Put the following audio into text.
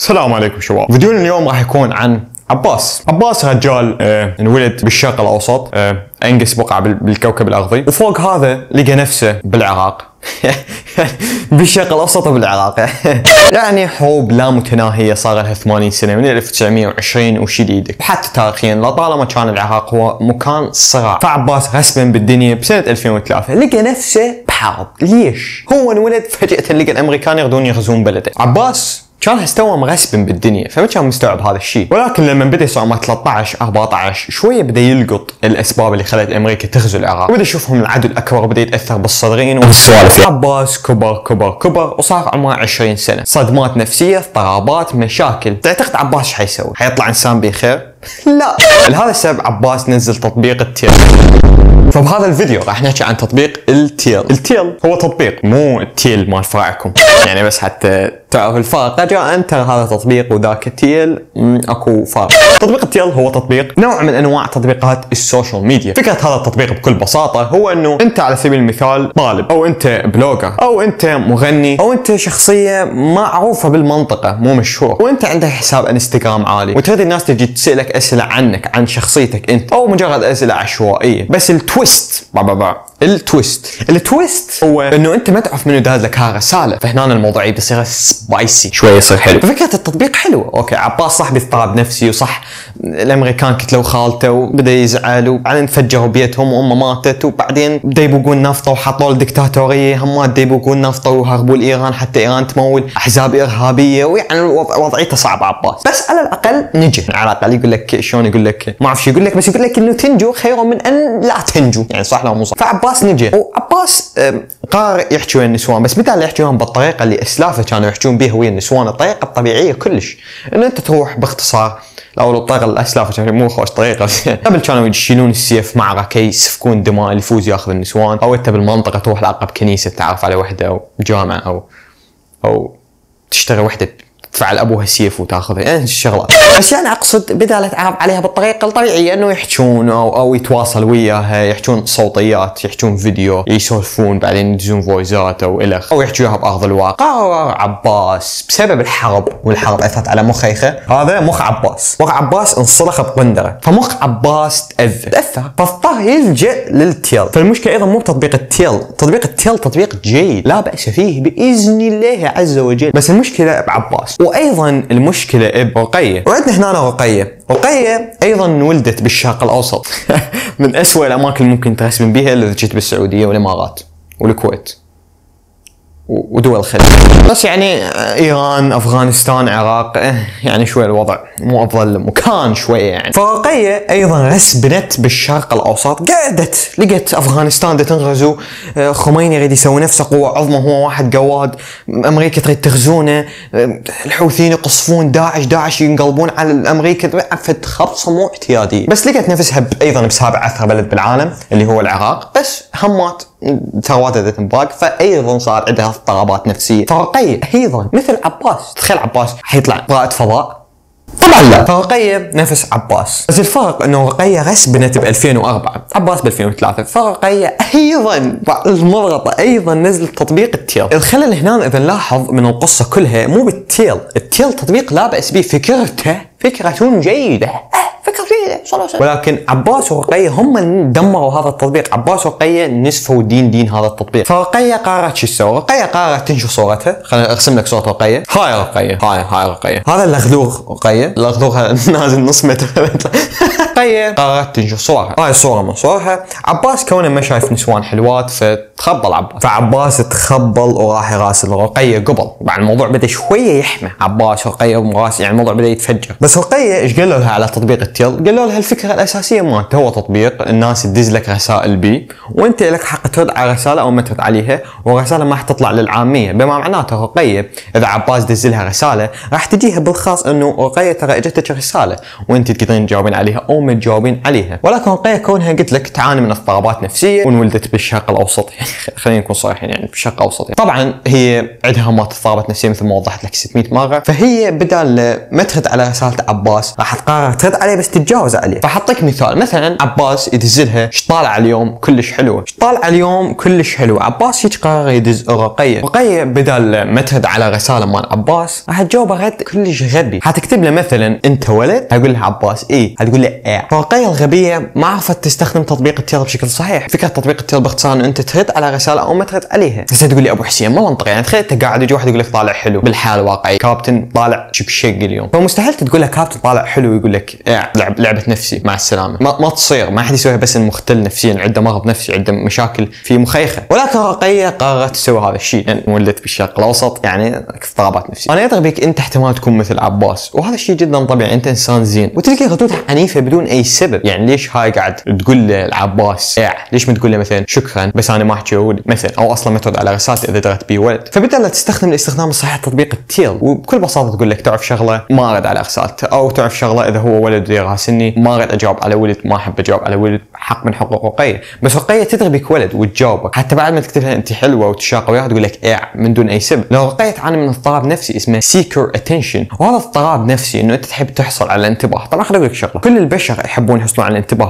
السلام عليكم شباب. فيديونا اليوم راح يكون عن عباس. عباس رجال انولد بالشرق الاوسط، انقس بقعة بالكوكب الارضي، وفوق هذا لقى نفسه بالعراق. بالشرق الاوسط وبالعراق. يعني حروب لا متناهيه صار لها 80 سنه من 1920 وشديده، وحتى تاريخيا لطالما كان العراق هو مكان صراع. فعباس غصبا بالدنيا بسنه 2003 لقى نفسه بحرب. ليش؟ هو انولد فجاه لقى الامريكان يريدون يغزون بلده. عباس كان استوى مغسبن بالدنيا، فما كان مستوعب هذا الشيء، ولكن لما بدا يصير عمره 13 14 شويه بدا يلقط الاسباب اللي خلت امريكا تغزو العراق، وبدا يشوفهم العدو الاكبر، وبدا يتاثر بالصدرين وبالسوالف. عباس كبر وصار عمره 20 سنه، صدمات نفسيه، اضطرابات، مشاكل. تعتقد عباس ايش حيسوي؟ حيطلع انسان بخير؟ لا. لهذا السبب عباس نزل تطبيق التيل. فبهذا الفيديو راح نحكي عن تطبيق التيل. التيل هو تطبيق، مو التيل مال فرعكم، يعني بس حتى تعرف الفرق. رجاء انتر هذا تطبيق وذاك التيل اكو فرق. تطبيق التيل هو تطبيق نوع من انواع تطبيقات السوشيال ميديا. فكره هذا التطبيق بكل بساطه هو انه انت على سبيل المثال طالب، او انت بلوجر، او انت مغني، او انت شخصيه معروفه بالمنطقه مو مشهور، وانت عندك حساب انستغرام عالي، وتريد الناس تجي تسالك اسئله عنك، عن شخصيتك انت، او مجرد اسئله عشوائيه. بس التويست التويست هو انه انت ما تعرف منو داز لك ها رساله. فهنا الموضوع يصير سبايسي شوي، يصير حلو. ففكره التطبيق حلوه. اوكي، عباس صح باضطراب نفسي، وصح الامريكان قتلوا خالته وبدا يزعل، وبعدين فجروا بيتهم وامه ماتت، وبعدين بدا يبوقون نفطه وحطوا له دكتاتوريه، هم بدا يبوقون نفطه وهربوا لايران حتى ايران تمول احزاب ارهابيه، ويعني وضعيته صعبه عباس. بس على الاقل نجح، على الاقل يقول لك شلون، يقول لك ما اعرف شو يقول لك، بس يقول لك انه تنجو خير من ان لا تنجو، يعني صح لو مو صح. فعباس نجح، وعباس قرر يحكي ويا النسوان، بس بدل يحكي وياهم بالطريقه اللي اسلافه كانوا يحكون بها ويا النسوان، الطريقه الطبيعيه كلش، انه انت تروح باختصار. لو الطريقه الاسلافه كانت مو خوش طريقه. قبل كانوا يشيلون السيف معركه، يسفكون دماء، اللي يفوز ياخذ النسوان، او انت بالمنطقه تروح لاقرب كنيسه تعرف على وحده، او جامعه، او تشتري وحده تفعل ابوها سيف وتاخذها، يعني الشغلات. بس يعني اقصد بدال يتعرف عليها بالطريقه الطبيعيه، انه يحجون او يتواصل وياها، يحجون صوتيات، يحجون فيديو، يسولفون، بعدين يدزون فويزات او الخ، او يحجوا وياها بارض الواقع. قرر عباس بسبب الحرب، والحرب اثرت على مخيخه، هذا مخ عباس. مخ عباس انصلخ بقندره، فمخ عباس تاثر، فاضطر يلجا للتيل. فالمشكله ايضا مو بتطبيق التيل، تطبيق التيل تطبيق جيد لا باس فيه باذن الله عز وجل، بس المشكله بعباس. وايضا المشكله برقيه. وعندنا هنا رقيه ايضا ولدت بالشرق الاوسط. من اسوء الاماكن اللي ممكن ترسم بها اذا جيت بالسعوديه والامارات والكويت ودول الخليج. بس يعني ايران، افغانستان، العراق، يعني شوي الوضع مو افضل مكان شويه يعني. فرقيه ايضا رسبنت بالشرق الاوسط، لقت افغانستان تنغزو، خميني يريد يسوي نفسه قوه عظمى، هو واحد قواد، امريكا تريد تغزونه، الحوثيين يقصفون داعش ينقلبون على امريكا، فد خبصه مو اعتياديه. بس لقت نفسها ايضا بسابع اثرى بلد بالعالم اللي هو العراق، بس همات ثرواتها تنباق، فايضا صار عندها اضطرابات نفسيه. فرقيه ايضا مثل عباس. تخيل عباس حيطلع رائد فضاء؟ طبعا لا. فرقيه نفس عباس، بس الفرق انه رقيه رسبنت ب 2004، عباس ب 2003. فرقيه ايضا المضغطه ايضا نزلت تطبيق التيل. الخلل هنا اذا نلاحظ من القصه كلها مو بالتيل، التيل تطبيق لا باس به، فكرته فكره جيده، ولكن عباس ورقيه هم اللي دمروا هذا التطبيق. عباس ورقيه نسفوا دين هذا التطبيق. فرقيه قررت شو تسوي؟ رقيه قررت تنشر صورتها. خليني ارسم لك صوره رقيه. هاي رقيه، هاي رقيه، هذا اللغذوغ رقيه، اللغذوغ نازل نص متر. رقيه قررت تنشر صورها، هاي صوره من صورها. عباس كونه ما شايف نسوان حلوات فتخبل عباس، فعباس تخبل وراح يراسل رقيه قبل. بعد الموضوع بدا شويه يحمى عباس ورقيه ومراسل، يعني الموضوع بدا يتفجر. بس رقيه ايش قالوا لها على تطبيق التيل؟ قالوا لها الفكره الاساسيه مالته هو تطبيق الناس تدز لك رسائل بيه، وانت لك حق ترد على رساله او ما ترد عليها، والرساله ما راح تطلع للعاميه. بما معناته رقيه اذا عباس دز لها رساله راح تجيها بالخاص انه رقيه ترى اجتك رساله وانت تقدرين تجاوبين عليها او ما تجاوبين عليها. ولكن رقيه كونها قلت لك تعاني من اضطرابات نفسيه وانولدت بالشرق الاوسط، خلينا نكون صريحين يعني بشق اوسط يعني. طبعا هي عندها همات اضطرابات نفسيه مثل ما وضحت لك 600 مره، فهي بدال ما ترد على رساله عباس راح تقرر ترد عليه بس تتجاوز عليه. فحطيك مثال، مثلا عباس يدزلها ايش طالع اليوم كلش حلوه، ايش طالع اليوم كلش حلوه، عباس هيك قرر يدز رقيه، رقيه بدال ما ترد على رساله مال عباس راح تجاوبه رد كلش غبي، حتكتب له مثلا انت ولد، هقول له عباس ايه، هتقول له ايه. فرقيه الغبيه ما عرفت تستخدم تطبيق التيل بشكل صحيح. فكره تطبيق التيل باختصار انه انت ترد على رساله او ما ترد عليها. هسه تقول لي ابو حسين ما منطقي يعني، تخيل انت قاعد يجي واحد يقول لك طالع حلو بالحال الواقعي، كابتن طالع شق اليوم، فمستحيل تقول له كابتن طالع حلو ويقول لك ايه لعبه نفسي مع السلامه، ما تصير، ما حد يسويها بس المختل نفسيا عنده مرض نفسي، عنده مشاكل في مخيخه. ولكن رقيه قررت تسوي هذا الشيء يعني ولدت بالشرق الاوسط يعني اضطرابات نفسيه. انا ادري بك انت احتمال تكون مثل عباس وهذا الشيء جدا طبيعي، انت انسان زين وتلقى ردود عنيفه بدون اي سبب. يعني ليش هاي قاعد تقول لعباس ايه، ليش ما تقول له مثلا شكرا بس انا ما احكي ولد مثلا، او اصلا ما ترد على رسالته اذا درت بي ولد. فبدل تستخدم الاستخدام الصحيح تطبيق التيل، وبكل بساطه تقول لك تعرف شغله ما ارد على رسالته، او تعرف شغله اذا هو ولد يراسلني ما ارد اجاوب على ولد، ما احب اجاوب على ولد، حق من حقوق رقيه. بس رقيه تدري بك ولد وتجاوبك حتى بعد ما تكتب لها انت حلوه وتشاقى وياها تقول لك ايه من دون اي سبب. لو رقيه تعاني من اضطراب نفسي اسمه سيكر اتنشن، وهذا اضطراب نفسي انه انت تحب تحصل على الانتباه. طبعا خليني اقول لك شغله، كل البشر يحبون يحصلون على الانتباه